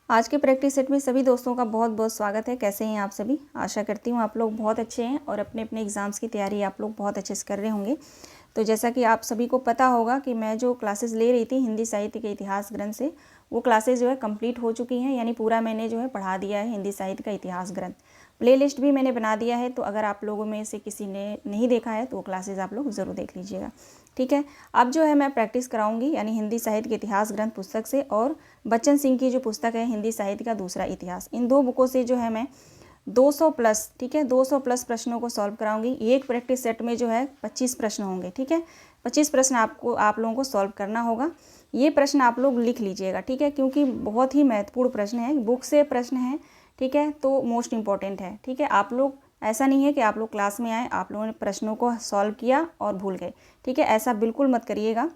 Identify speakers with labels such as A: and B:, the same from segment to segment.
A: आज के practice set में सभी दोस्तों का बहुत बहुत स्वागत है। कैसे हैं आप सभी? आशा करती हूँ आप लोग बहुत अच्छे हैं और अपने अपने एग्ज़ाम्स की तैयारी आप लोग बहुत अच्छे से कर रहे होंगे। तो जैसा कि आप सभी को पता होगा कि मैं जो क्लासेस ले रही थी हिंदी साहित्य के इतिहास ग्रंथ से, वो क्लासेस जो है कंप्लीट हो चुकी हैं, यानी पूरा मैंने जो है पढ़ा दिया है हिंदी साहित्य का इतिहास ग्रंथ। प्लेलिस्ट भी मैंने बना दिया है, तो अगर आप लोगों में से किसी ने नहीं देखा है तो वो क्लासेस आप लोग ज़रूर देख लीजिएगा। ठीक है, अब जो है मैं प्रैक्टिस कराऊंगी यानी हिंदी साहित्य के इतिहास ग्रंथ पुस्तक से और बच्चन सिंह की जो पुस्तक है हिंदी साहित्य का दूसरा इतिहास, इन दो बुकों से जो है मैं 200 प्लस, ठीक है, 200 प्लस प्रश्नों को सॉल्व कराऊंगी। एक प्रैक्टिस सेट में जो है 25 प्रश्न होंगे। ठीक है, 25 प्रश्न आप लोगों को सॉल्व करना होगा। ये प्रश्न आप लोग लिख लीजिएगा, ठीक है, क्योंकि बहुत ही महत्वपूर्ण प्रश्न है, बुक से प्रश्न है। ठीक है, तो मोस्ट इंपॉर्टेंट है। ठीक है, आप लोग ऐसा नहीं है कि आप लोग क्लास में आए, आप लोगों ने प्रश्नों को सॉल्व किया और भूल गए। ठीक है, ऐसा बिल्कुल मत करिएगा,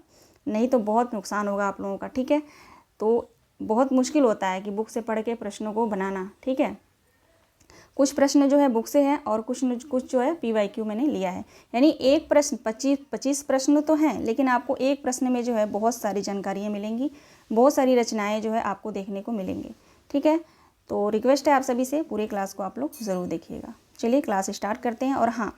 A: नहीं तो बहुत नुकसान होगा आप लोगों का। ठीक है, तो बहुत मुश्किल होता है कि बुक से पढ़ के प्रश्नों को बनाना। ठीक है, कुछ प्रश्न जो है बुक से हैं और कुछ जो है PYQ मैंने लिया है, यानी एक प्रश्न 25 प्रश्न तो हैं, लेकिन आपको एक प्रश्न में जो है बहुत सारी जानकारियाँ मिलेंगी, बहुत सारी रचनाएं जो है आपको देखने को मिलेंगी। ठीक है, तो रिक्वेस्ट है आप सभी से, पूरे क्लास को आप लोग ज़रूर देखिएगा। चलिए क्लास स्टार्ट करते हैं। और हाँ,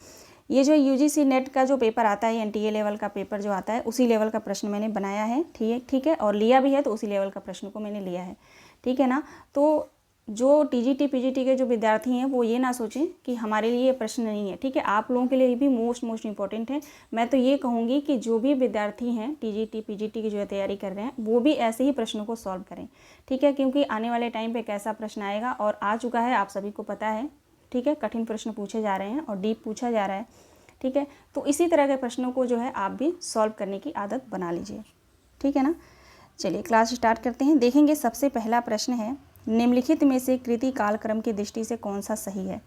A: ये जो UGC नेट का जो पेपर आता है, NTA लेवल का पेपर जो आता है, उसी लेवल का प्रश्न मैंने बनाया है। ठीक है, और लिया भी है तो उसी लेवल का प्रश्न को मैंने लिया है। ठीक है ना, तो जो TGT PGT के जो विद्यार्थी हैं वो ये ना सोचें कि हमारे लिए ये प्रश्न नहीं है। ठीक है, आप लोगों के लिए भी मोस्ट इंपॉर्टेंट है। मैं तो ये कहूँगी कि जो भी विद्यार्थी हैं TGT PGT की जो है तैयारी कर रहे हैं, वो भी ऐसे ही प्रश्नों को सॉल्व करें। ठीक है, क्योंकि आने वाले टाइम पे कैसा प्रश्न आएगा और आ चुका है, आप सभी को पता है। ठीक है, कठिन प्रश्न पूछे जा रहे हैं और डीप पूछा जा रहा है। ठीक है, तो इसी तरह के प्रश्नों को जो है आप भी सॉल्व करने की आदत बना लीजिए। ठीक है ना, चलिए क्लास स्टार्ट करते हैं। देखेंगे सबसे पहला प्रश्न है, निम्नलिखित में से कृति कालक्रम की दृष्टि से कौन सा सही है।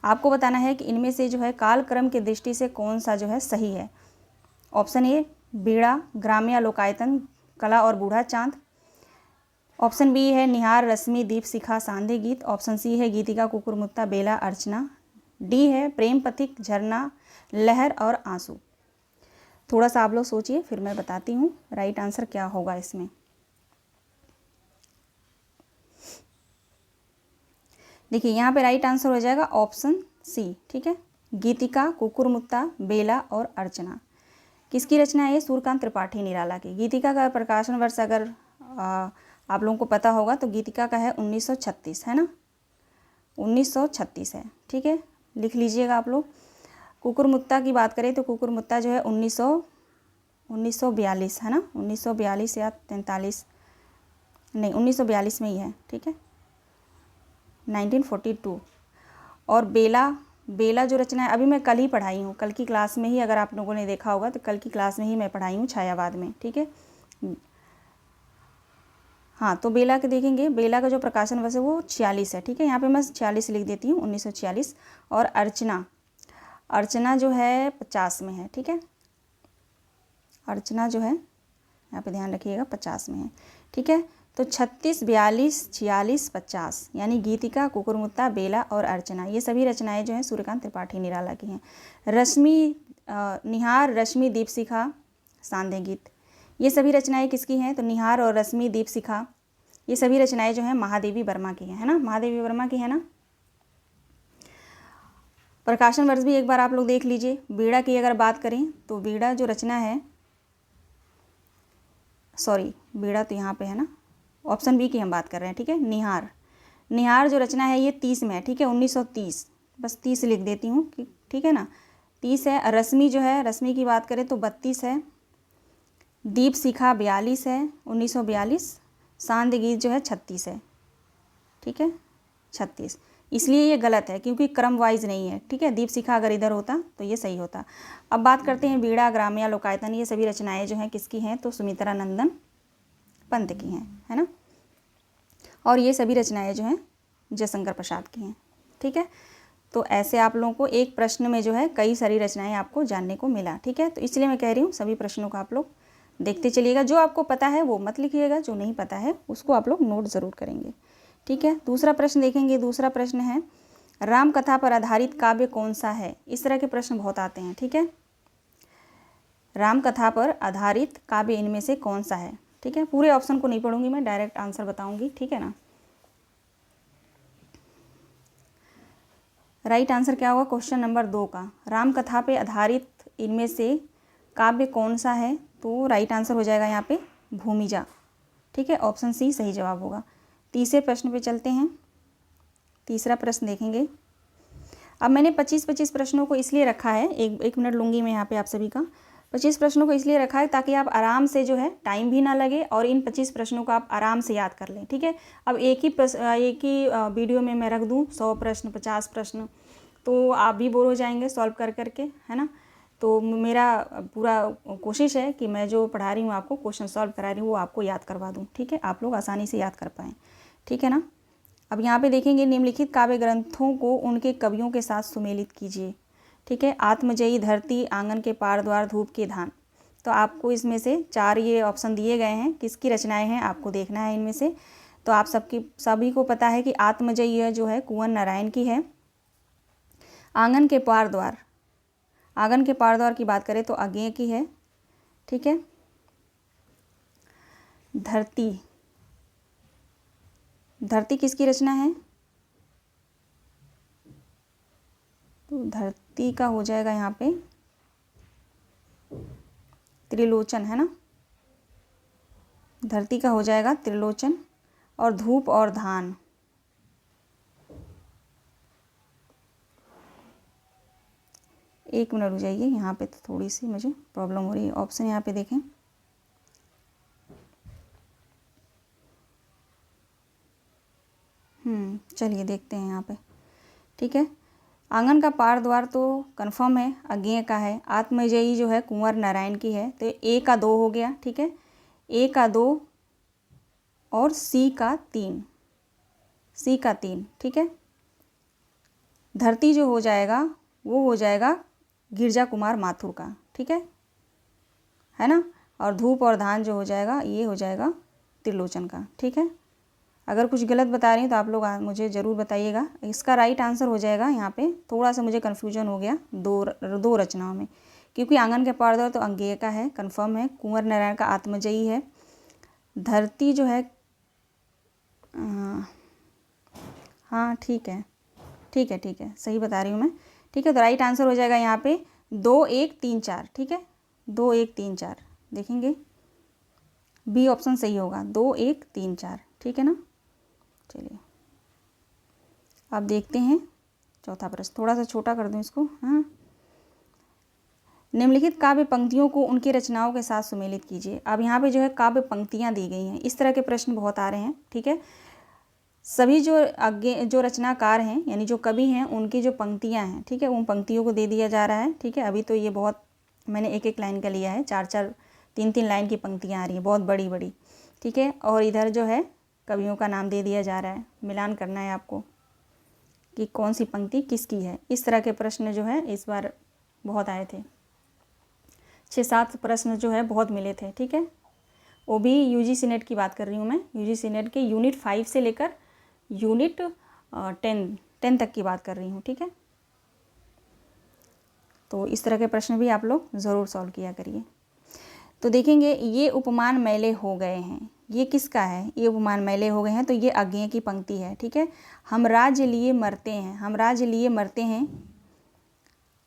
A: आपको बताना है कि इनमें से जो है कालक्रम की दृष्टि से कौन सा जो है सही है। ऑप्शन ए बीड़ा, ग्राम्य लोकायतन, कला और बूढ़ा चांद। ऑप्शन बी है निहार, रश्मि, दीप शिखा, सांदे गीत। ऑप्शन सी है गीतिका, कुकुरमुत्ता, बेला, अर्चना। डी है प्रेम पथिक, झरना, लहर और आंसू। थोड़ा सा आप लोग सोचिए, फिर मैं बताती हूँ राइट आंसर क्या होगा इसमें। देखिए यहाँ पे राइट आंसर हो जाएगा ऑप्शन सी। ठीक है, गीतिका, कुकुरमुत्ता, बेला और अर्चना। किसकी रचना है ये? सूर्यकांत त्रिपाठी निराला की। गीतिका का प्रकाशन वर्ष अगर आप लोगों को पता होगा तो गीतिका का है 1936, है ना, 1936 है। ठीक है, लिख लीजिएगा आप लोग। कुकुरमुत्ता की बात करें तो कुकुरमुत्ता जो है 1942 है ना, 1942 या 43, नहीं 1942 में ही है। ठीक है, 1942। और बेला जो रचना है, अभी मैं कल ही पढ़ाई हूँ, कल की क्लास में ही, अगर आप लोगों ने देखा होगा तो कल की क्लास में ही मैं पढ़ाई हूँ छायावाद में। ठीक है, हाँ, तो बेला के देखेंगे, बेला का जो प्रकाशन वर्ष है वो 46 है। ठीक है, यहाँ पे मैं 46 लिख देती हूँ, 1946। और अर्चना जो है 50 में है। ठीक है, अर्चना जो है यहाँ पे ध्यान रखिएगा 50 में है। ठीक है, तो 36, 42, 46, 50, यानी गीतिका, कुकुरमुत्ता, बेला और अर्चना, ये सभी रचनाएं जो हैं सूर्यकांत त्रिपाठी निराला की हैं। निहार, रश्मि, दीपशिखा, सांदे गीत, ये सभी रचनाएं किसकी हैं? तो निहार और रश्मि, दीपशिखा, ये सभी रचनाएं जो हैं महादेवी वर्मा की हैं, है ना, महादेवी वर्मा की है ना। प्रकाशन वर्ष भी एक बार आप लोग देख लीजिए। बीड़ा की अगर बात करें तो बीड़ा जो रचना है, सॉरी बीड़ा तो यहाँ पे है ना, ऑप्शन बी की हम बात कर रहे हैं। ठीक है, निहार जो रचना है ये 30 में है। ठीक है, 1930, बस 30 लिख देती हूँ। ठीक है ना, 30 है। रश्मि जो है, रश्मि की बात करें तो 32 है। दीप शिखा 42 है, 1942। सांद गीत जो है 36 है। ठीक है, 36, इसलिए ये गलत है क्योंकि क्रम वाइज नहीं है। ठीक है, दीप शिखा अगर इधर होता तो ये सही होता। अब बात करते हैं बीड़ा, ग्राम्य लोकायतन, ये सभी रचनाएं जो हैं किसकी हैं? तो सुमित्रा नंदन पंत की हैं, है ना। और ये सभी रचनाएं जो हैं जयशंकर प्रसाद की हैं। ठीक है, तो ऐसे आप लोगों को एक प्रश्न में जो है कई सारी रचनाएं आपको जानने को मिला। ठीक है, तो इसलिए मैं कह रही हूँ सभी प्रश्नों को आप लोग देखते चलिएगा। जो आपको पता है वो मत लिखिएगा, जो नहीं पता है उसको आप लोग नोट ज़रूर करेंगे। ठीक है, दूसरा प्रश्न देखेंगे। दूसरा प्रश्न है, राम कथा पर आधारित काव्य कौन सा है? इस तरह के प्रश्न बहुत आते हैं। ठीक है, राम कथा पर आधारित काव्य इनमें से कौन सा है? ठीक है, पूरे ऑप्शन को नहीं पढ़ूंगी मैं, डायरेक्ट आंसर बताऊंगी। ठीक है ना, राइट आंसर क्या होगा क्वेश्चन नंबर 2 का, राम कथा पे आधारित इनमें से काव्य कौन सा है? तो राइट आंसर हो जाएगा यहाँ पे भूमिजा। ठीक है, ऑप्शन सी सही जवाब होगा। तीसरे प्रश्न पे चलते हैं। तीसरा प्रश्न देखेंगे। अब मैंने 25-25 प्रश्नों को इसलिए रखा है, एक मिनट लूँगी मैं यहाँ पे आप सभी का। 25 प्रश्नों को इसलिए रखा है ताकि आप आराम से जो है टाइम भी ना लगे और इन 25 प्रश्नों को आप आराम से याद कर लें। ठीक है, अब एक ही वीडियो में मैं रख दूँ 100 प्रश्न 50 प्रश्न, तो आप भी बोर हो जाएंगे सॉल्व कर करके, है ना। तो मेरा पूरा कोशिश है कि मैं जो पढ़ा रही हूँ आपको, क्वेश्चन सॉल्व करा रही हूँ, वो आपको याद करवा दूँ। ठीक है, आप लोग आसानी से याद कर पाएँ। ठीक है ना। अब यहाँ पे देखेंगे, निम्नलिखित काव्य ग्रंथों को उनके कवियों के साथ सुमेलित कीजिए। ठीक है, आत्मजयी, धरती, आंगन के पार द्वार, धूप के धान। तो आपको इसमें से 4 ये ऑप्शन दिए गए हैं, किसकी रचनाएं हैं आपको देखना है इनमें से। तो आप सभी को पता है कि आत्मजयी जो है कुंवर नारायण की है। आंगन के पार द्वार, आंगन के पार द्वार की बात करें तो अज्ञेय की है। ठीक है, धरती, धरती किसकी रचना है? तो धरती का हो जाएगा यहाँ पे त्रिलोचन, है ना। धरती का हो जाएगा त्रिलोचन। और धूप और धान, एक मिनट रुक जाइए, यहाँ पे तो थोड़ी सी मुझे प्रॉब्लम हो रही है। ऑप्शन यहाँ पे देखें, चलिए देखते हैं यहाँ पे। ठीक है, आंगन का पार द्वार तो कंफर्म है, अज्ञेय का है। आत्मजयी जो है कुंवर नारायण की है, तो ए का 2 हो गया। ठीक है, ए का 2 और सी का 3, सी का 3। ठीक है, धरती जो हो जाएगा वो हो जाएगा गिरजा कुमार माथुर का। ठीक है ना। और धूप और धान जो हो जाएगा ये हो जाएगा त्रिलोचन का। ठीक है, अगर कुछ गलत बता रही हैं तो आप लोग मुझे ज़रूर बताइएगा। इसका राइट आंसर हो जाएगा, यहाँ पे थोड़ा सा मुझे कन्फ्यूजन हो गया दो रचनाओं में, क्योंकि आंगन के पार द्वार तो अज्ञेय का है, कंफर्म है। कुंवर नारायण का आत्मजयी है। धरती जो है हाँ ठीक है, सही बता रही हूँ मैं। ठीक है, तो राइट आंसर हो जाएगा यहाँ पे 2 1 3 4। ठीक है, 2 1 3 4 देखेंगे, बी ऑप्शन सही होगा, 2 1 3 4। ठीक है ना। चलिए अब देखते हैं चौथा प्रश्न, थोड़ा सा छोटा कर दूं इसको। हाँ, निम्नलिखित काव्य पंक्तियों को उनकी रचनाओं के साथ सुमेलित कीजिए। अब यहाँ पे जो है काव्य पंक्तियाँ दी गई हैं, इस तरह के प्रश्न बहुत आ रहे हैं। ठीक है, सभी जो रचनाकार हैं यानी जो कवि हैं उनकी जो पंक्तियाँ हैं, ठीक है, उन पंक्तियों को दे दिया जा रहा है। ठीक है, अभी तो ये बहुत मैंने एक लाइन का लिया है, 4 3 लाइन की पंक्तियाँ आ रही हैं, बहुत बड़ी बड़ी। ठीक है, और इधर जो है कवियों का नाम दे दिया जा रहा है, मिलान करना है आपको कि कौन सी पंक्ति किसकी है। इस तरह के प्रश्न जो है इस बार बहुत आए थे, 6-7 प्रश्न जो है बहुत मिले थे। ठीक है, वो भी यूजीसी नेट की बात कर रही हूँ मैं, यूजीसी नेट के यूनिट 5 से लेकर यूनिट 10 तक की बात कर रही हूँ। ठीक है, तो इस तरह के प्रश्न भी आप लोग ज़रूर सॉल्व किया करिए। तो देखेंगे, ये उपमान मैले हो गए हैं, ये किसका है? ये उपमान मैले हो गए हैं, तो ये अज्ञेय की पंक्ति है। ठीक है, हम राज्य लिए मरते हैं, हम राज्य लिए मरते हैं,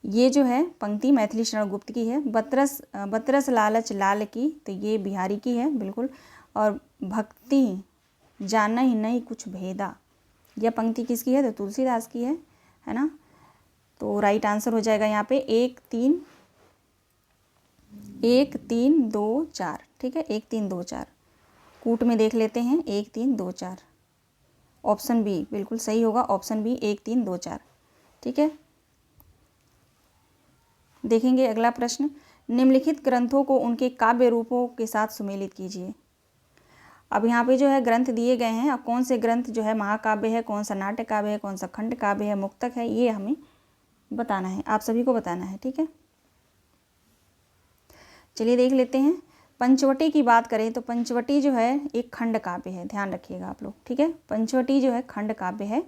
A: ये जो है पंक्ति मैथिली शरण गुप्त की है। बतरस लालच लाल की, तो ये बिहारी की है बिल्कुल। और भक्ति जाना ही नहीं कुछ भेदा, यह पंक्ति किसकी है? तो तुलसीदास की है ना। तो राइट आंसर हो जाएगा यहाँ पे 1 3 2 4। ठीक है, 1 3 2 4 कूट में देख लेते हैं, 1 3 2 4, ऑप्शन बी बिल्कुल सही होगा, ऑप्शन बी 1 3 2 4। ठीक है, देखेंगे अगला प्रश्न, निम्नलिखित ग्रंथों को उनके काव्य रूपों के साथ सुमेलित कीजिए। अब यहाँ पे जो है ग्रंथ दिए गए हैं, अब कौन से ग्रंथ जो है महाकाव्य है, कौन सा नाट्य काव्य है, कौन सा खंड काव्य है, मुक्तक है, ये हमें बताना है, आप सभी को बताना है। ठीक है, चलिए देख लेते हैं। पंचवटी की बात करें तो पंचवटी जो है एक खंड काव्य है, ध्यान रखिएगा आप लोग। ठीक है, पंचवटी जो है खंड काव्य है।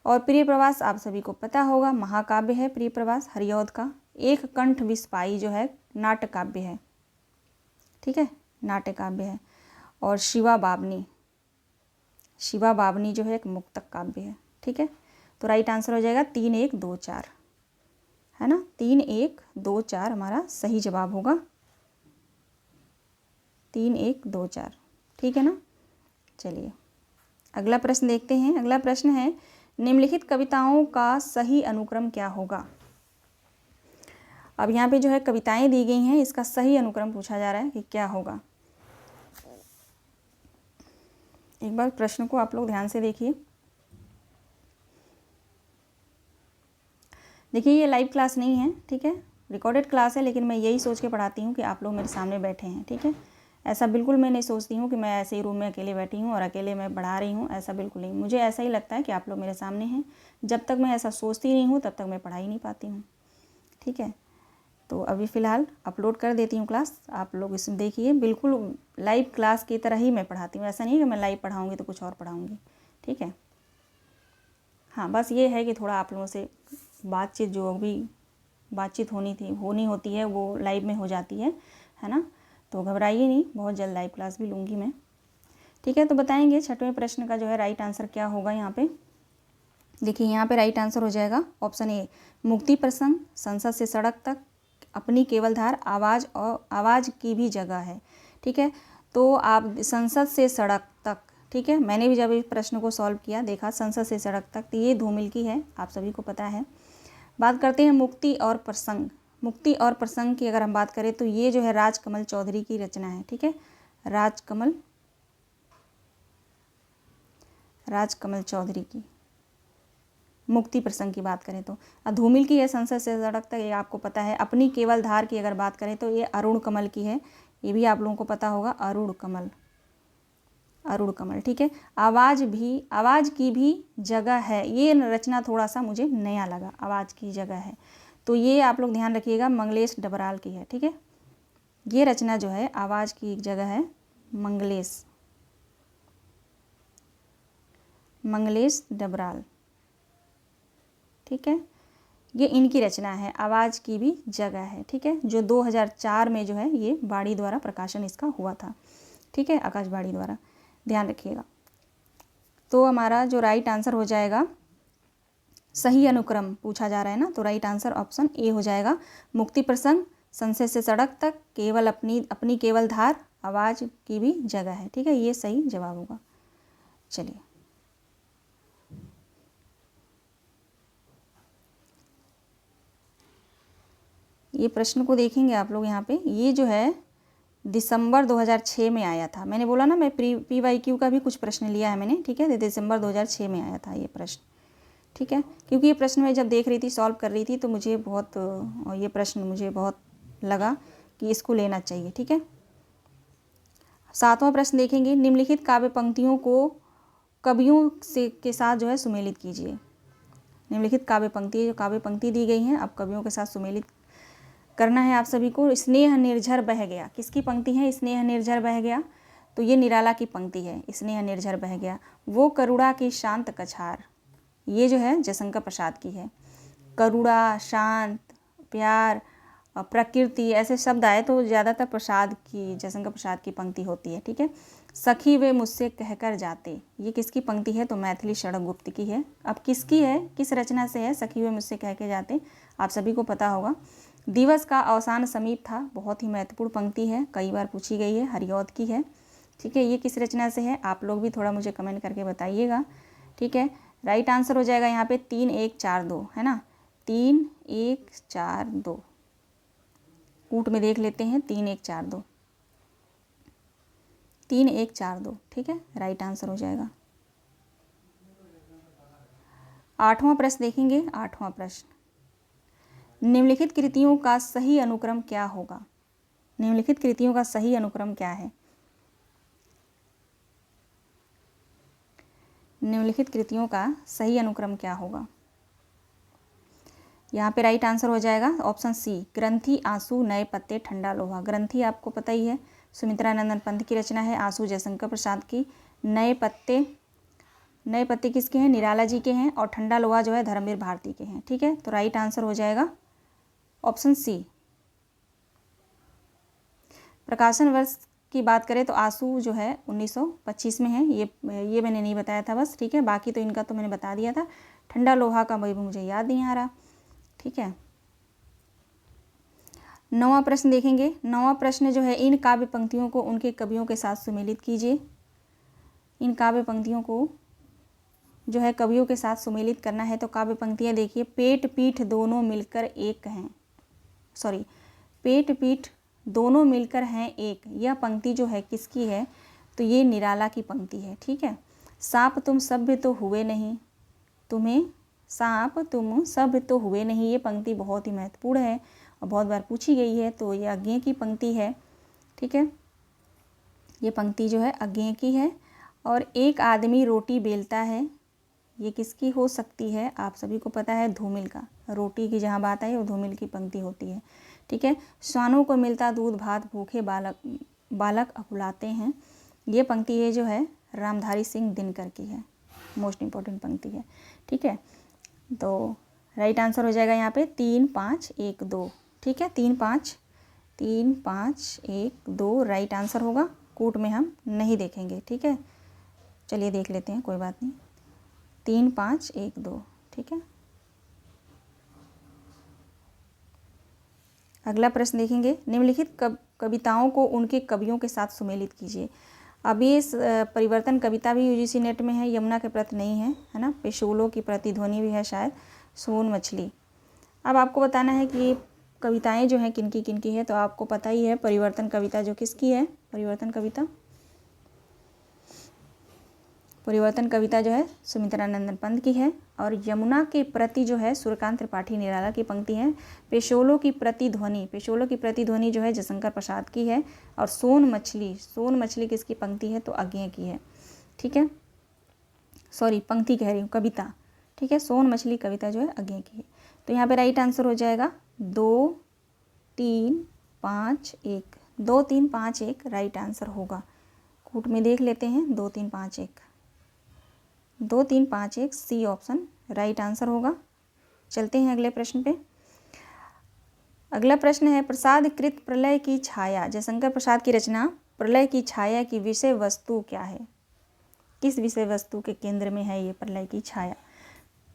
A: और प्रिय प्रवास आप सभी को पता होगा, महाकाव्य है प्रिय प्रवास हरिऔध का। एक कंठ विस्पाई जो है नाट्य काव्य है। ठीक है, नाट्य काव्य है। और शिवा बावनी जो है एक मुक्तक काव्य है। ठीक है, तो राइट आंसर हो जाएगा 3 1 2 4, है ना। 3 1 2 4 हमारा सही जवाब होगा। 3 1 2 4, ठीक है ना। चलिए अगला प्रश्न देखते हैं। अगला प्रश्न है, निम्नलिखित कविताओं का सही अनुक्रम क्या होगा। अब यहाँ पे जो है कविताएं दी गई हैं, इसका सही अनुक्रम पूछा जा रहा है कि क्या होगा। एक बार प्रश्न को आप लोग ध्यान से देखिए। देखिए ये लाइव क्लास नहीं है, ठीक है, रिकॉर्डेड क्लास है, लेकिन मैं यही सोच के पढ़ाती हूँ कि आप लोग मेरे सामने बैठे हैं, ठीक है। ऐसा बिल्कुल मैं नहीं सोचती हूँ कि मैं ऐसे ही रूम में अकेले बैठी हूँ और अकेले मैं पढ़ा रही हूँ, ऐसा बिल्कुल नहीं। मुझे ऐसा ही लगता है कि आप लोग मेरे सामने हैं। जब तक मैं ऐसा सोचती नहीं हूँ तब तक मैं पढ़ा ही नहीं पाती हूँ, ठीक है। तो अभी फ़िलहाल अपलोड कर देती हूँ क्लास, आप लोग इसमें देखिए। बिल्कुल लाइव क्लास की तरह ही मैं पढ़ाती हूँ, ऐसा नहीं है कि मैं लाइव पढ़ाऊँगी तो कुछ और पढ़ाऊँगी, ठीक है। हाँ बस ये है कि थोड़ा आप लोगों से बातचीत, जो भी बातचीत होनी होती है वो लाइव में हो जाती है ना। तो घबराइए नहीं, बहुत जल्द लाइव क्लास भी लूँगी मैं, ठीक है। तो बताएंगे 6वें प्रश्न का जो है राइट आंसर क्या होगा। यहाँ पे देखिए, यहाँ पे राइट आंसर हो जाएगा ऑप्शन ए, मुक्ति प्रसंग, संसद से सड़क तक, अपनी केवल धार, आवाज़ और आवाज़ की भी जगह है, ठीक है। तो आप संसद से सड़क तक, ठीक है, मैंने भी जब इस प्रश्न को सॉल्व किया देखा संसद से सड़क तक, तो ये धूमिल की है, आप सभी को पता है। बात करते हैं मुक्ति और प्रसंग। मुक्ति और प्रसंग की अगर हम बात करें तो ये जो है राजकमल चौधरी की रचना है, ठीक है। राजकमल चौधरी की मुक्ति प्रसंग की बात करें तो। धूमिल की है संसद से सड़क तक, ये आपको पता है। अपनी केवल धार की अगर बात करें तो ये अरुण कमल की है, ये भी आप लोगों को पता होगा, अरुण कमल, ठीक है। आवाज़ की भी जगह है, ये रचना थोड़ा सा मुझे नया लगा, आवाज़ की जगह है, तो ये आप लोग ध्यान रखिएगा, मंगलेश डबराल की है, ठीक है। ये रचना जो है आवाज़ की एक जगह है, मंगलेश डबराल, ठीक है। ये इनकी रचना है, आवाज़ की भी जगह है, ठीक है, जो 2004 में जो है ये बाड़ी द्वारा प्रकाशन इसका हुआ था, ठीक है, आकाशवाणी द्वारा, ध्यान रखिएगा। तो हमारा जो राइट आंसर हो जाएगा, सही अनुक्रम पूछा जा रहा है ना, तो राइट आंसर ऑप्शन ए हो जाएगा, मुक्ति प्रसंग, संसद से सड़क तक, केवल अपनी केवल धार, आवाज़ की भी जगह है, ठीक है, ये सही जवाब होगा। चलिए ये प्रश्न को देखेंगे आप लोग। यहाँ पे ये जो है दिसंबर 2006 में आया था, मैंने बोला ना मैं PYQ का भी कुछ प्रश्न लिया है मैंने, ठीक है। दिसंबर 2006 में आया था ये प्रश्न, ठीक है। क्योंकि ये प्रश्न मैं जब देख रही थी, सॉल्व कर रही थी, तो मुझे बहुत ये प्रश्न मुझे बहुत लगा कि इसको लेना चाहिए, ठीक है। 7वां प्रश्न देखेंगे, निम्नलिखित काव्य पंक्तियों को कवियों के साथ जो है सुमेलित कीजिए। निम्नलिखित काव्य पंक्ति दी गई हैं, अब कवियों के साथ सुमेलित करना है आप सभी को। स्नेह निर्झर बह गया, किसकी पंक्ति है, स्नेह निर्झर बह गया, तो ये निराला की पंक्ति है, स्नेह निर्झर बह गया। वो करुणा की शांत कछार, ये जो है जयशंकर प्रसाद की है। करुणा, शांत, प्यार, प्रकृति, ऐसे शब्द आए तो ज़्यादातर जयशंकर प्रसाद की पंक्ति होती है, ठीक है। सखी वे मुझसे कहकर जाते, ये किसकी पंक्ति है, तो मैथिली शरण गुप्त की है। अब किसकी है, किस रचना से है, सखी वे मुझसे कह के जाते, आप सभी को पता होगा। दिवस का अवसान समीप था, बहुत ही महत्वपूर्ण पंक्ति है, कई बार पूछी गई है, हरिऔध की है, ठीक है। ये किस रचना से है, आप लोग भी थोड़ा मुझे कमेंट करके बताइएगा, ठीक है। राइट आंसर हो जाएगा यहाँ पे 3 1 4 2, है ना, 3 1 4 2, कूट में देख लेते हैं, 3 1 4 2, 3 1 4 2, ठीक है, राइट आंसर हो जाएगा। 8वां प्रश्न देखेंगे। 8वां प्रश्न, निम्नलिखित कृतियों का सही अनुक्रम क्या होगा। निम्नलिखित कृतियों का सही अनुक्रम क्या है। निम्नलिखित कृतियों का सही अनुक्रम क्या होगा। यहाँ पे राइट आंसर हो जाएगा ऑप्शन सी, ग्रंथि, आंसू, नए पत्ते, ठंडा लोहा। ग्रंथि आपको पता ही है, सुमित्रा नंदन पंत की रचना है। आंसू जयशंकर प्रसाद की। नए पत्ते किसके हैं, निराला जी के हैं। और ठंडा लोहा जो है धर्मवीर भारती के हैं, ठीक है। तो राइट आंसर हो जाएगा ऑप्शन सी। प्रकाशन वर्ष की बात करें तो आंसू जो है 1925 में है, ये मैंने नहीं बताया था बस, ठीक है। बाकी तो इनका तो मैंने बता दिया था। ठंडा लोहा का भी मुझे याद नहीं आ रहा। ठीक है, 9वां प्रश्न देखेंगे। 9वां प्रश्न जो है, इन काव्य पंक्तियों को उनके कवियों के साथ सुमेलित कीजिए। इन काव्य पंक्तियों को जो है कवियों के साथ सुमेलित करना है। तो काव्य पंक्तियाँ देखिए, पेट पीठ दोनों मिलकर एक हैं, सॉरी, पेट पीठ दोनों मिलकर हैं एक, यह पंक्ति जो है किसकी है? तो ये निराला की पंक्ति है। ठीक है, सांप तुम सभ्य तो हुए नहीं, तुम्हें सांप तुम सभ्य तो हुए नहीं, ये पंक्ति बहुत ही महत्वपूर्ण है और बहुत बार पूछी गई है। तो ये अज्ञेय की पंक्ति है। ठीक है, ये पंक्ति जो है अज्ञेय की है। और एक आदमी रोटी बेलता है, ये किसकी हो सकती है? आप सभी को पता है, धूमिल का। रोटी की जहाँ बात आई वो धूमिल की पंक्ति होती है। ठीक है, श्वानों को मिलता दूध भात, भूखे बालक अकुलाते हैं, ये पंक्ति है जो है रामधारी सिंह दिनकर की है, मोस्ट इम्पॉर्टेंट पंक्ति है। ठीक है, तो राइट आंसर हो जाएगा यहाँ पे 3 5 1 2। ठीक है, 3 5 1 2 राइट आंसर होगा। कूट में हम नहीं देखेंगे। ठीक है, चलिए देख लेते हैं, कोई बात नहीं। 3 5 1 2। ठीक है, अगला प्रश्न देखेंगे। निम्नलिखित कविताओं को उनके कवियों के साथ सुमेलित कीजिए। अब ये परिवर्तन कविता भी यूजीसी नेट में है, यमुना के प्रति नहीं है ना, पेशोलों की प्रतिध्वनि भी है शायद, सोन मछली। अब आपको बताना है कि कविताएं जो हैं किनकी किनकी है। तो आपको पता ही है, परिवर्तन कविता जो किसकी है? परिवर्तन कविता जो है सुमित्रानंदन पंत की है। और यमुना के प्रति जो है सूर्यकांत त्रिपाठी निराला की पंक्ति है। पेशोलों की प्रतिध्वनि जो है जयशंकर प्रसाद की है। और सोन मछली किसकी पंक्ति है? तो अज्ञेय की है। ठीक है, सॉरी, पंक्ति कह रही हूँ, कविता। ठीक है, सोन मछली कविता जो है अज्ञेय की है। तो यहाँ पे राइट आंसर हो जाएगा 2 3 5 1। 2 3 5 1 राइट आंसर होगा। कूट में देख लेते हैं, 2 3 5 1, 2 3 5 1 सी ऑप्शन राइट आंसर होगा। चलते हैं अगले प्रश्न पे। अगला प्रश्न है, प्रसाद कृत प्रलय की छाया, जयशंकर प्रसाद की रचना प्रलय की छाया की विषय वस्तु क्या है? किस विषय वस्तु के केंद्र में है ये प्रलय की छाया?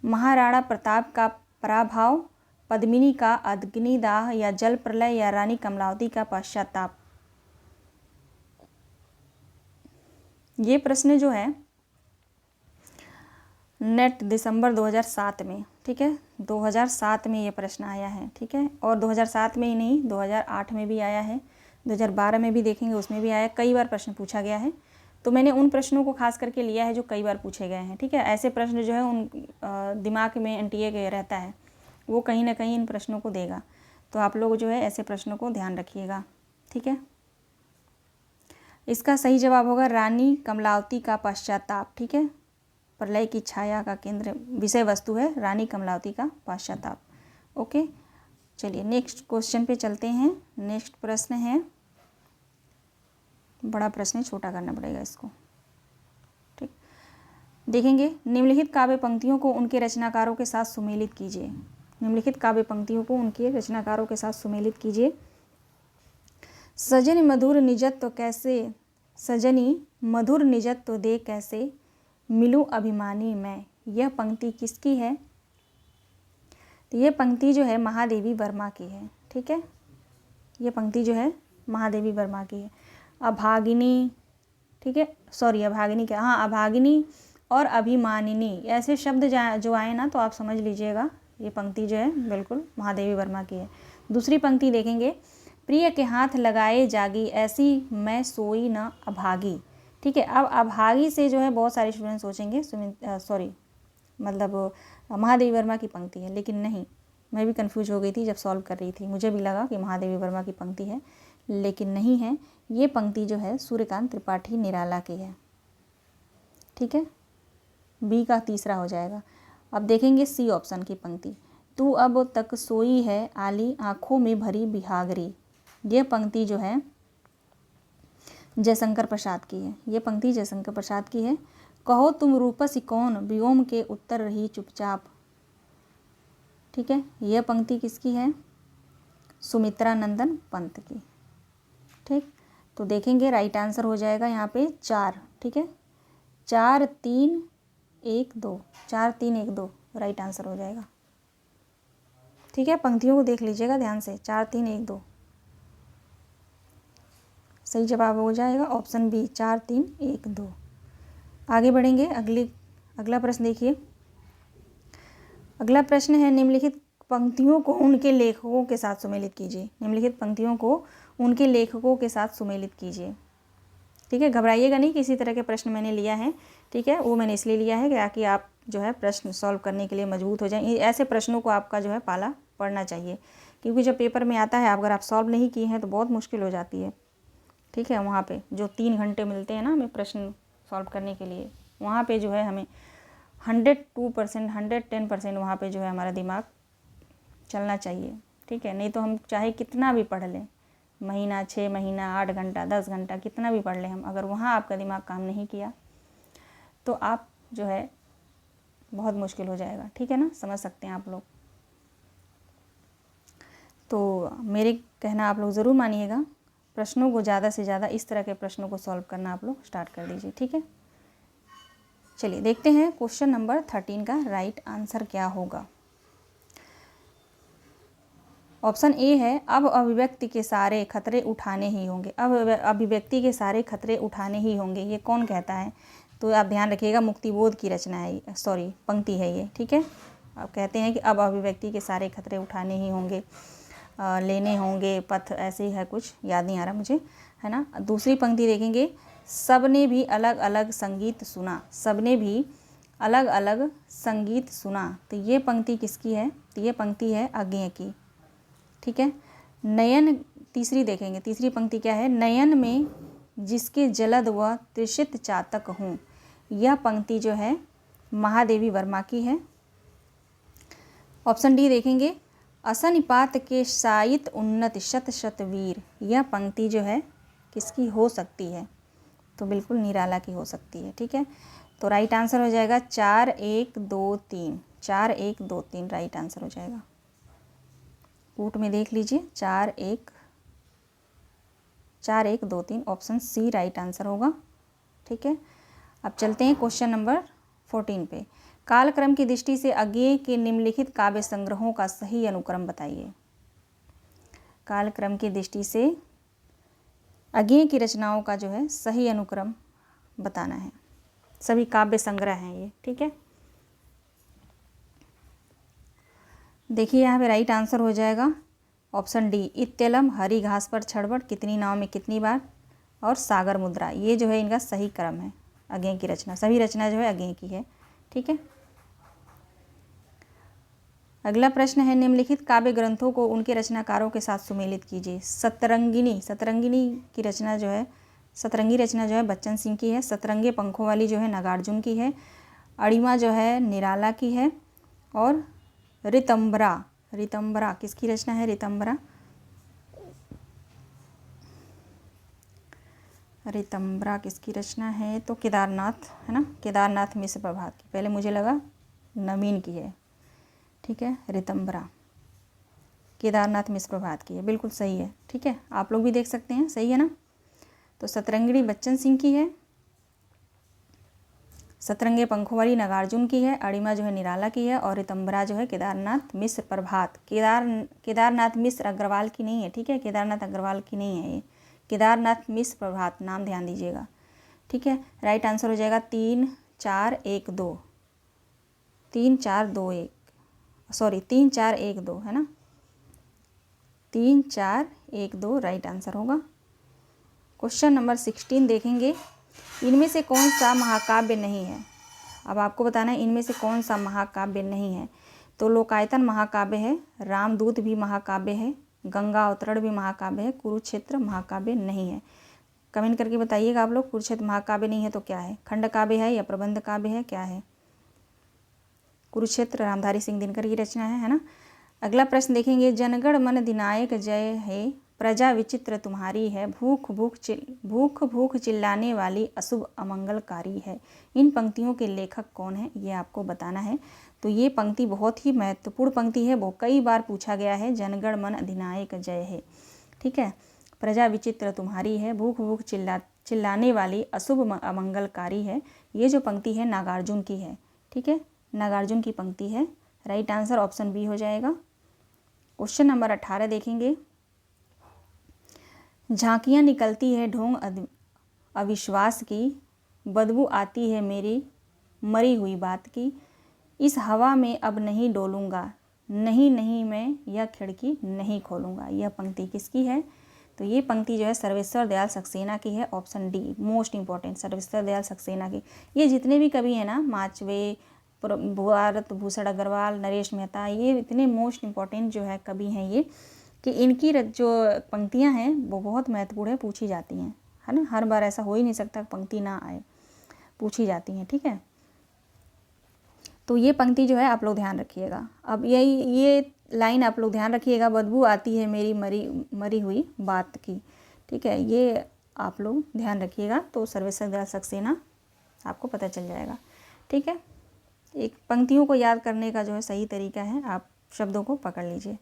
A: महाराणा प्रताप का पराभव, पद्मिनी का अग्निदाह, या जल प्रलय, या रानी कमलावती का पश्चाताप? ये प्रश्न जो है नेट दिसंबर 2007 में, ठीक है, 2007 में ये प्रश्न आया है। ठीक है, और 2007 में ही नहीं, 2008 में भी आया है, 2012 में भी देखेंगे, उसमें भी आया। कई बार प्रश्न पूछा गया है। तो मैंने उन प्रश्नों को खास करके लिया है जो कई बार पूछे गए हैं। ठीक है, ऐसे प्रश्न जो है उन दिमाग में एनटीए के रहता है, वो कहीं ना कहीं इन प्रश्नों को देगा। तो आप लोग जो है ऐसे प्रश्नों को ध्यान रखिएगा। ठीक है, इसका सही जवाब होगा रानी कमलावती का पश्चाताप। ठीक है, प्रलय की छाया का केंद्र विषय वस्तु है रानी कमलावती का पश्चाताप। ओके, चलिए नेक्स्ट क्वेश्चन पे चलते हैं। नेक्स्ट प्रश्न है, बड़ा प्रश्न है, छोटा करना पड़ेगा इसको। ठीक, देखेंगे, निम्नलिखित काव्य पंक्तियों को उनके रचनाकारों के साथ सुमेलित कीजिए। निम्नलिखित काव्य पंक्तियों को उनके रचनाकारों के साथ सुमेलित कीजिए। सजनी मधुर निजत्व दे कैसे, मिलूं अभिमानी मैं, यह पंक्ति किसकी है? तो ये पंक्ति जो है महादेवी वर्मा की है। ठीक है, ये पंक्ति जो है महादेवी वर्मा की है। अभागिनी, ठीक है, सॉरी, अभागिनी क्या, हाँ, अभागिनी और अभिमानिनी, ऐसे शब्द जो आए ना तो आप समझ लीजिएगा ये पंक्ति जो है बिल्कुल महादेवी वर्मा की है। दूसरी पंक्ति देखेंगे, प्रिय के हाथ लगाए जागी, ऐसी मैं सोई न अभागी। ठीक है, अब अभागी से जो है बहुत सारे स्टूडेंट सोचेंगे महादेवी वर्मा की पंक्ति है, लेकिन नहीं, मैं भी कंफ्यूज हो गई थी जब सॉल्व कर रही थी, मुझे भी लगा कि महादेवी वर्मा की पंक्ति है, लेकिन नहीं है। ये पंक्ति जो है सूर्यकांत त्रिपाठी निराला की है। ठीक है, बी का तीसरा हो जाएगा। अब देखेंगे सी ऑप्शन की पंक्ति, तू अब तक सोई है आली, आँखों में भरी बिहागरी, ये पंक्ति जो है जयशंकर प्रसाद की है। ये पंक्ति जयशंकर प्रसाद की है। कहो तुम रूपसी कौन, व्योम के उत्तर रही चुपचाप। ठीक है, यह पंक्ति किसकी है? सुमित्रानंदन पंत की। ठीक, तो देखेंगे राइट आंसर हो जाएगा यहाँ पे 4। ठीक है, 4 3 1 2, 4 3 1 2 राइट आंसर हो जाएगा। ठीक है, पंक्तियों को देख लीजिएगा ध्यान से, 4 3 1 2 सही जवाब हो जाएगा ऑप्शन बी 4 3 1 2। आगे बढ़ेंगे, अगला प्रश्न देखिए। अगला प्रश्न है, निम्नलिखित पंक्तियों को उनके लेखकों के साथ सुमेलित कीजिए। निम्नलिखित पंक्तियों को उनके लेखकों के साथ सुमेलित कीजिए। ठीक है, घबराइएगा नहीं, किसी तरह के प्रश्न मैंने लिया है। ठीक है, वो मैंने इसलिए लिया है ताकि आप जो है प्रश्न सॉल्व करने के लिए मजबूत हो जाएं। ऐसे प्रश्नों को आपका जो है पाला पढ़ना चाहिए, क्योंकि जब पेपर में आता है अगर आप सॉल्व नहीं किए हैं तो बहुत मुश्किल हो जाती है। ठीक है, वहाँ पे जो 3 घंटे मिलते हैं ना हमें प्रश्न सॉल्व करने के लिए, वहाँ पे जो है हमें 102% 110% वहाँ पे जो है हमारा दिमाग चलना चाहिए। ठीक है, नहीं तो हम चाहे कितना भी पढ़ लें, महीना 6 महीना 8 घंटा 10 घंटा कितना भी पढ़ लें हम, अगर वहाँ आपका दिमाग काम नहीं किया तो आप जो है बहुत मुश्किल हो जाएगा। ठीक है ना, समझ सकते हैं आप लोग। तो मेरे कहना आप लोग ज़रूर मानिएगा, प्रश्नों को ज़्यादा से ज़्यादा इस तरह के प्रश्नों को सॉल्व करना आप लोग स्टार्ट कर दीजिए। ठीक है, चलिए देखते हैं क्वेश्चन नंबर 13 का राइट आंसर क्या होगा। ऑप्शन ए है, अब अभिव्यक्ति के सारे खतरे उठाने ही होंगे। अब अभिव्यक्ति के सारे खतरे उठाने ही होंगे, ये कौन कहता है? तो आप ध्यान रखिएगा, मुक्तिबोध की रचना है, सॉरी पंक्ति है ये। ठीक है, आप कहते हैं कि अब अभिव्यक्ति के सारे खतरे उठाने ही होंगे, लेने होंगे पथ, ऐसे ही है कुछ, याद नहीं आ रहा मुझे, है ना। दूसरी पंक्ति देखेंगे, सबने भी अलग अलग संगीत सुना, सबने भी अलग अलग संगीत सुना। तो ये पंक्ति किसकी है? तो ये पंक्ति है अज्ञेय की। ठीक है, नयन, तीसरी देखेंगे, तीसरी पंक्ति क्या है? नयन में जिसके जलद व त्रिषित चातक हूँ। यह पंक्ति जो है महादेवी वर्मा की है। ऑप्शन डी देखेंगे, असनिपात के साहित उन्नत शत शत वीर। यह पंक्ति जो है किसकी हो सकती है? तो बिल्कुल निराला की हो सकती है। ठीक है, तो राइट आंसर हो जाएगा 4 1 2 3, 4 1 2 3 राइट आंसर हो जाएगा। कूट में देख लीजिए, 4 1 2 3 ऑप्शन सी राइट आंसर होगा। ठीक है, अब चलते हैं क्वेश्चन नंबर 14 पे। कालक्रम की दृष्टि से अज्ञेय के निम्नलिखित काव्य संग्रहों का सही अनुक्रम बताइए। कालक्रम की दृष्टि से अज्ञेय की रचनाओं का जो है सही अनुक्रम बताना है। सभी काव्य संग्रह हैं ये। ठीक है, देखिए यहाँ पे राइट आंसर हो जाएगा ऑप्शन डी, इत्यलम, हरी घास पर छड़बड़, कितनी नाव में कितनी बार, और सागर मुद्रा। ये जो है इनका सही क्रम है अज्ञेय की रचना, सभी रचना जो है अज्ञेय की है। ठीक है, अगला प्रश्न है, निम्नलिखित काव्य ग्रंथों को उनके रचनाकारों के साथ सुमेलित कीजिए। सतरंगिनी, सतरंगिनी की रचना जो है, सतरंगी रचना जो है बच्चन सिंह की है। सतरंगे पंखों वाली जो है नागार्जुन की है। अड़िमा जो है निराला की है। और ऋतंबरा, ऋतंबरा किसकी रचना है? ऋतंबरा, ऋतंबरा किसकी रचना है? तो केदारनाथ, है ना, केदारनाथ मिश्र प्रभात की। पहले मुझे लगा नवीन की है। ठीक है, ऋतंबरा केदारनाथ मिश्र प्रभात की है, बिल्कुल सही है। ठीक है, आप लोग भी देख सकते हैं, सही है ना। तो सतरंगिणी बच्चन सिंह की है, सतरंगे पंखों वाली नागार्जुन की है, अड़िमा जो है निराला की है, और ऋतंबरा जो है केदारनाथ मिश्र प्रभात, केदारनाथ मिश्र अग्रवाल की नहीं है। ठीक है, केदारनाथ अग्रवाल की नहीं है ये, केदारनाथ मिश्र प्रभात, नाम ध्यान दीजिएगा। ठीक है, राइट आंसर हो जाएगा 3 4 1 2, 3 4 2 1, सॉरी 3 4 1 2, है ना, 3 4 1 2 राइट आंसर होगा। क्वेश्चन नंबर 16 देखेंगे, इनमें से कौन सा महाकाव्य नहीं है? अब आपको बताना है इनमें से कौन सा महाकाव्य नहीं है। तो लोकायतन महाकाव्य है, रामदूत भी महाकाव्य है, गंगा अवतरण भी महाकाव्य है, कुरुक्षेत्र महाकाव्य नहीं है। कमेंट करके बताइएगा आप लोग, कुरुक्षेत्र महाकाव्य नहीं है तो क्या है? खंड काव्य है या प्रबंध काव्य है, क्या है? कुरुक्षेत्र रामधारी सिंह दिनकर की रचना है ना। अगला प्रश्न देखेंगे, जनगण मन अधिनायक जय है, प्रजा विचित्र तुम्हारी है, भूख भूख चिल्लाने वाली अशुभ अमंगलकारी है। इन पंक्तियों के लेखक कौन है, ये आपको बताना है। तो ये पंक्ति बहुत ही महत्वपूर्ण पंक्ति है, वो कई बार पूछा गया है। जनगण मन अधिनायक जय है, ठीक है, प्रजा विचित्र तुम्हारी है, भूख चिल्लाने वाली अशुभ अमंगलकारी है। ये जो पंक्ति है नागार्जुन की है। ठीक है, नागार्जुन की पंक्ति है। राइट आंसर ऑप्शन बी हो जाएगा। क्वेश्चन नंबर 18 देखेंगे। झांकियाँ निकलती है ढोंग अविश्वास की, बदबू आती है मेरी मरी हुई बात की, इस हवा में अब नहीं डोलूंगा, नहीं नहीं मैं यह खिड़की नहीं खोलूंगा। यह पंक्ति किसकी है? तो ये पंक्ति जो है सर्वेश्वर दयाल सक्सेना की है। Option D most important, Sarveshwar Dayal Saxena की। ये जितने भी कवि हैं ना, माचवे, भारत भूषण अग्रवाल, नरेश मेहता, ये इतने मोस्ट इंपॉर्टेंट जो है कवि हैं ये, कि इनकी जो पंक्तियां हैं वो बहुत महत्वपूर्ण है, पूछी जाती हैं, है ना। हर बार ऐसा हो ही नहीं सकता पंक्ति ना आए, पूछी जाती हैं, ठीक है। तो ये पंक्ति जो है आप लोग ध्यान रखिएगा। अब ये लाइन आप लोग ध्यान रखिएगा, बदबू आती है मेरी मरी हुई बात की, ठीक है। ये आप लोग ध्यान रखिएगा तो सर्वेश्वर दयाल सक्सेना आपको पता चल जाएगा, ठीक है। एक पंक्तियों को याद करने का जो है सही तरीका है, आप शब्दों को पकड़ लीजिए।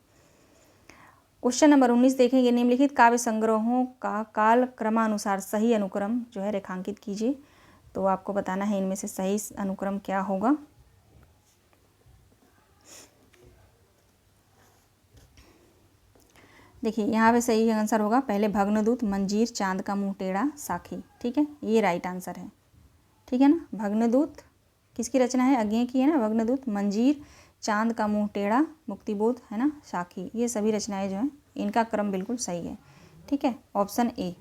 A: क्वेश्चन नंबर 19 देखेंगे। निम्नलिखित काव्य संग्रहों का काल क्रमानुसार सही अनुक्रम जो है रेखांकित कीजिए। तो आपको बताना है इनमें से सही अनुक्रम क्या होगा। देखिए यहाँ पे सही आंसर होगा पहले भग्नदूत, मंजीर, चांद का मुंह टेढ़ा, साखी, ठीक है। ये राइट आंसर है, ठीक है ना। भग्नदूत किसकी रचना है? अज्ञेय की है ना भग्नदूत। मंजीर, चांद का मुंह टेढ़ा, मुक्तिबोध, है ना, साखी, ये सभी रचनाएं जो हैं इनका क्रम बिल्कुल सही है, ठीक है। Option A.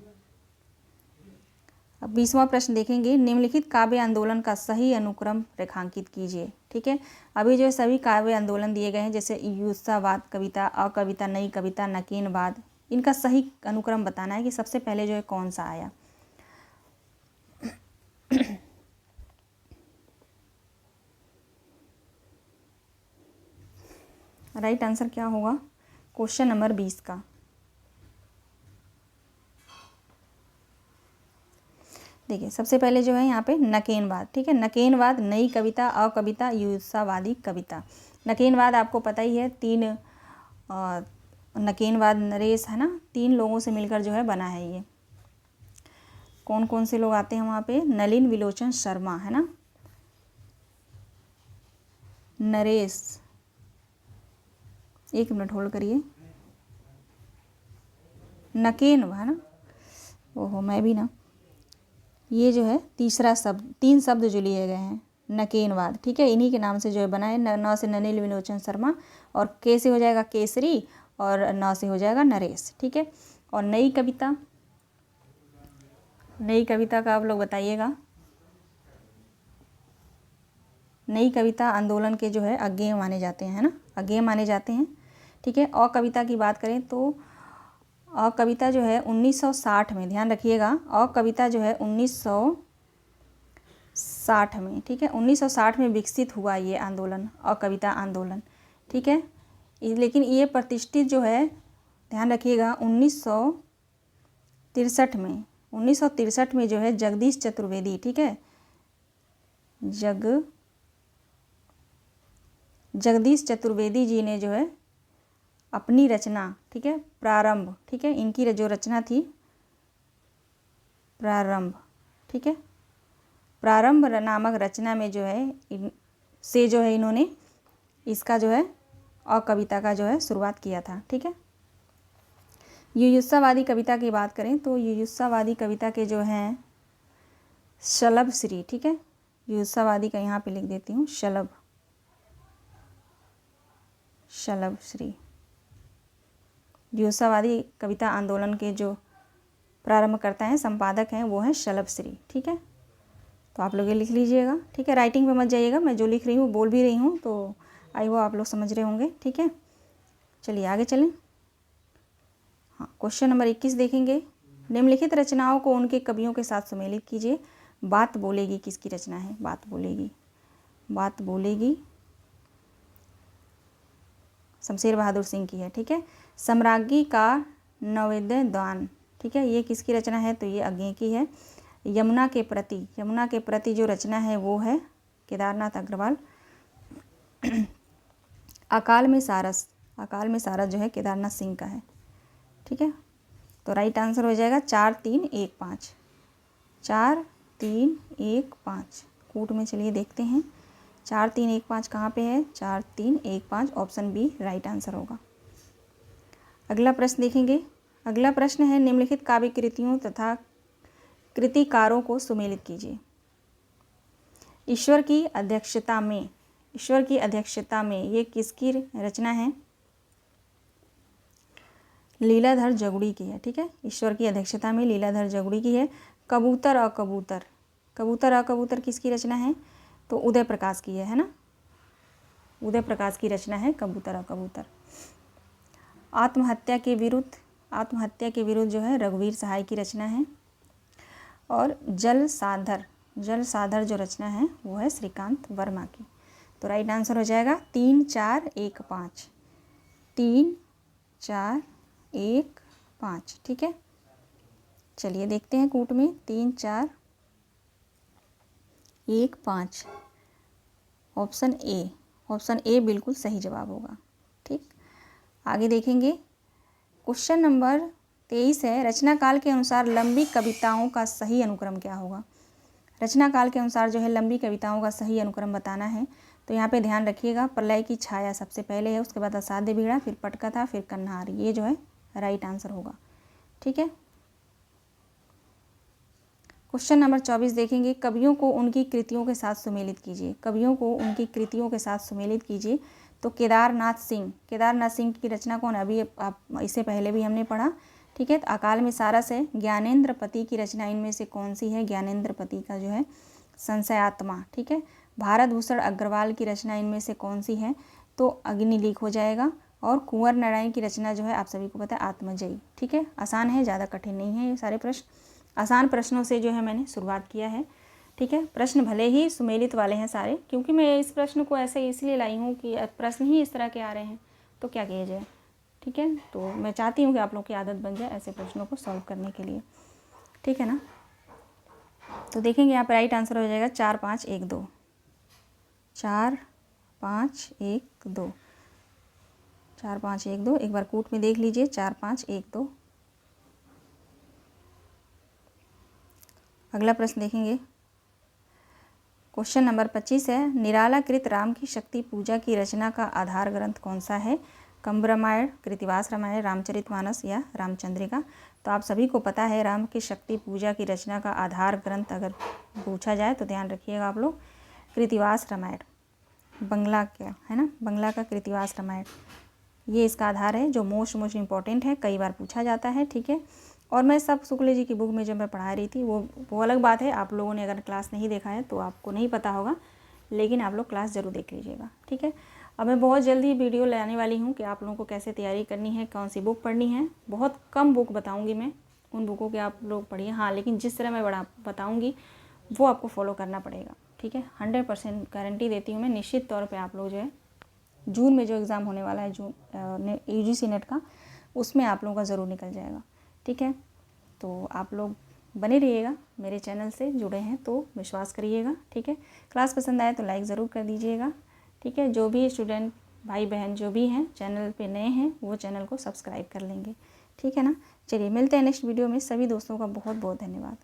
A: अब 20वां प्रश्न देखेंगे। निम्नलिखित काव्य आंदोलन का सही अनुक्रम रेखांकित कीजिए, ठीक है। अभी जो है सभी काव्य आंदोलन दिए गए हैं, जैसे युत्सावाद कविता, अकविता, नई कविता, नकीनवाद। इनका सही अनुक्रम बताना है कि सबसे पहले जो है कौन सा आया। राइट आंसर क्या होगा क्वेश्चन नंबर 20 का? देखिए सबसे पहले जो है यहाँ पे नकेनवाद, ठीक है। नकेनवाद, नई कविता, अकविता, युत्सावादी कविता। नकेनवाद आपको पता ही है, 3 नकेनवाद नरेश, है ना, 3 लोगों से मिलकर जो है बना है ये। कौन कौन से लोग आते हैं वहाँ पे? नलिन विलोचन शर्मा, है ना, नरेश, एक मिनट होल्ड करिए, नकेन, है ना, ओहो मैं भी ना, ये जो है तीसरा शब्द, 3 शब्द जो लिए गए हैं नकेनवाद, ठीक है। इन्हीं के नाम से जो है बना है। न से नलिन विलोचन शर्मा, और के से हो जाएगा केसरी, और न से हो जाएगा नरेश, ठीक है। और नई कविता, नई कविता का आप लोग बताइएगा। नई कविता आंदोलन के जो है अज्ञेय माने जाते हैं, है ना, अज्ञेय माने जाते हैं, ठीक है। अकविता की बात करें तो अकविता जो है 1960 में, ध्यान रखिएगा, अकविता जो है 1960 में, ठीक है, 1960 में विकसित हुआ ये आंदोलन, अकविता आंदोलन, ठीक है। लेकिन ये प्रतिष्ठित जो है, ध्यान रखिएगा, 1963 में, 1963 में जो है जगदीश चतुर्वेदी, ठीक है, जगदीश चतुर्वेदी जी ने जो है अपनी रचना, ठीक है, प्रारंभ, ठीक है, इनकी जो रचना थी प्रारंभ, ठीक है, प्रारंभ नामक रचना में जो है जो है इन्होंने इसका जो है अकविता का जो है शुरुआत किया था, ठीक है। युयुत्सावादी कविता की बात करें तो युयुत्सावादी कविता के जो हैं शलभ श्री, ठीक है, युयुत्सावादी का यहाँ पे लिख देती हूँ, शलभ श्री। युयुत्सावादी कविता आंदोलन के जो प्रारंभकर्ता हैं, संपादक हैं, वो हैं शलभ श्री, ठीक है। तो आप लोग ये लिख लीजिएगा, ठीक है। राइटिंग पे मत जाइएगा, मैं जो लिख रही हूँ बोल भी रही हूँ, तो आई वो आप लोग समझ रहे होंगे, ठीक है। चलिए आगे चलें। हाँ, क्वेश्चन नंबर 21 देखेंगे। निम्नलिखित रचनाओं को उनके कवियों के साथ सम्मिलित कीजिए। बात बोलेगी किसकी रचना है? बात बोलेगी शमशेर बहादुर सिंह की है, ठीक है। सम्राज्ञी का नवोदय दान, ठीक है, ये किसकी रचना है? तो ये अज्ञेय की है। यमुना के प्रति जो रचना है वो है केदारनाथ अग्रवाल। अकाल में सारस जो है केदारनाथ सिंह का है, ठीक है। तो राइट आंसर हो जाएगा 4 3 1 5, 4 3 1 5। कूट में चलिए देखते हैं 4 3 1 5 कहाँ पे है? 4 3 1 5 ऑप्शन बी राइट आंसर होगा। अगला प्रश्न देखेंगे। अगला प्रश्न है निम्नलिखित काव्य कृतियों तथा कृतिकारों को सुमेलित कीजिए। ईश्वर की अध्यक्षता में ये किसकी रचना है? लीलाधर जगुड़ी की है। ठीक है, ईश्वर की अध्यक्षता में लीलाधर जगुड़ी की है। कबूतर अकबूतर किसकी रचना है? तो उदय प्रकाश की है ना, उदय प्रकाश की रचना है कबूतर अकबूतर। आत्महत्या के विरुद्ध जो है रघुवीर सहाय की रचना है। और जल साधर जो रचना है वो है श्रीकांत वर्मा की। तो राइट आंसर हो जाएगा 3 4 1 5, 3 4 1 5। ठीक है, चलिए देखते हैं कूट में। 3 4 1 5 ऑप्शन ए बिल्कुल सही जवाब होगा। ठीक, आगे देखेंगे। क्वेश्चन नंबर 23 है, रचना काल के अनुसार लंबी कविताओं का सही अनुक्रम क्या होगा? रचना काल के अनुसार जो है लंबी कविताओं का सही अनुक्रम बताना है। तो यहाँ पे ध्यान रखिएगा, प्रलय की छाया सबसे पहले है, उसके बाद असाध्य बीड़ा, फिर पटकथा, फिर कन्हार। ये जो है राइट आंसर होगा। ठीक है, क्वेश्चन नंबर 24 देखेंगे। कवियों को उनकी कृतियों के साथ सुमेलित कीजिए। तो केदारनाथ सिंह की रचना कौन है? अभी आप इससे पहले भी हमने पढ़ा। ठीक है, तो अकाल में सारस है। ज्ञानेंद्रपति की रचना इनमें से कौन सी है? ज्ञानेंद्रपति का जो है संशयात्मा। ठीक है, भारत भूषण अग्रवाल की रचना इनमें से कौन सी है? तो अग्निलीक हो जाएगा। और कुंवर नारायण की रचना जो है आप सभी को पता है आत्मजयी। ठीक है, आसान है, ज़्यादा कठिन नहीं है ये सारे प्रश्न। आसान प्रश्नों से जो है मैंने शुरुआत किया है। ठीक है, प्रश्न भले ही सुमेलित वाले हैं सारे, क्योंकि मैं इस प्रश्न को ऐसे इसलिए लाई हूँ कि प्रश्न ही इस तरह के आ रहे हैं, तो क्या किया जाए। ठीक है, तो मैं चाहती हूँ कि आप लोग की आदत बन जाए ऐसे प्रश्नों को सॉल्व करने के लिए। ठीक है ना, तो देखेंगे यहाँ पर राइट आंसर हो जाएगा 4 5 1 2, 4 5 1 2, 4 5 1 2। एक बार कूट में देख लीजिए, 4 5 1 2। अगला प्रश्न देखेंगे। क्वेश्चन नंबर 25 है, निरालाकृत राम की शक्ति पूजा की रचना का आधार ग्रंथ कौन सा है? कंब रामायण, कृतिवास रामायण, रामचरितमानस या रामचंद्रिका। तो आप सभी को पता है राम की शक्ति पूजा की रचना का आधार ग्रंथ अगर पूछा जाए तो ध्यान रखिएगा आप लोग, कृतिवास रामायण, बंगला का है ना, बंगला का कृतिवास रामायण, ये इसका आधार है, जो मोस्ट इम्पॉर्टेंट है, कई बार पूछा जाता है। ठीक है, और मैं सब शुक्ल जी की बुक में जब मैं पढ़ा रही थी वो अलग बात है। आप लोगों ने अगर क्लास नहीं देखा है तो आपको नहीं पता होगा, लेकिन आप लोग क्लास ज़रूर देख लीजिएगा। ठीक है, अब मैं बहुत जल्दी वीडियो लाने वाली हूँ कि आप लोगों को कैसे तैयारी करनी है, कौन सी बुक पढ़नी है। बहुत कम बुक बताऊँगी मैं, उन बुकों के आप लोग पढ़िए। हाँ, लेकिन जिस तरह मैं बताऊँगी वो आपको फॉलो करना पड़ेगा। ठीक है, 100% गारंटी देती हूँ मैं। निश्चित तौर पर आप लोग जो है जून में जो एग्ज़ाम होने वाला है UGC नेट का, उसमें आप लोगों का ज़रूर निकल जाएगा। ठीक है, तो आप लोग बने रहिएगा, मेरे चैनल से जुड़े हैं तो विश्वास करिएगा। ठीक है, क्लास पसंद आए तो लाइक ज़रूर कर दीजिएगा। ठीक है, जो भी स्टूडेंट भाई बहन जो भी हैं चैनल पे नए हैं वो चैनल को सब्सक्राइब कर लेंगे। ठीक है ना, चलिए मिलते हैं नेक्स्ट वीडियो में। सभी दोस्तों का बहुत बहुत धन्यवाद।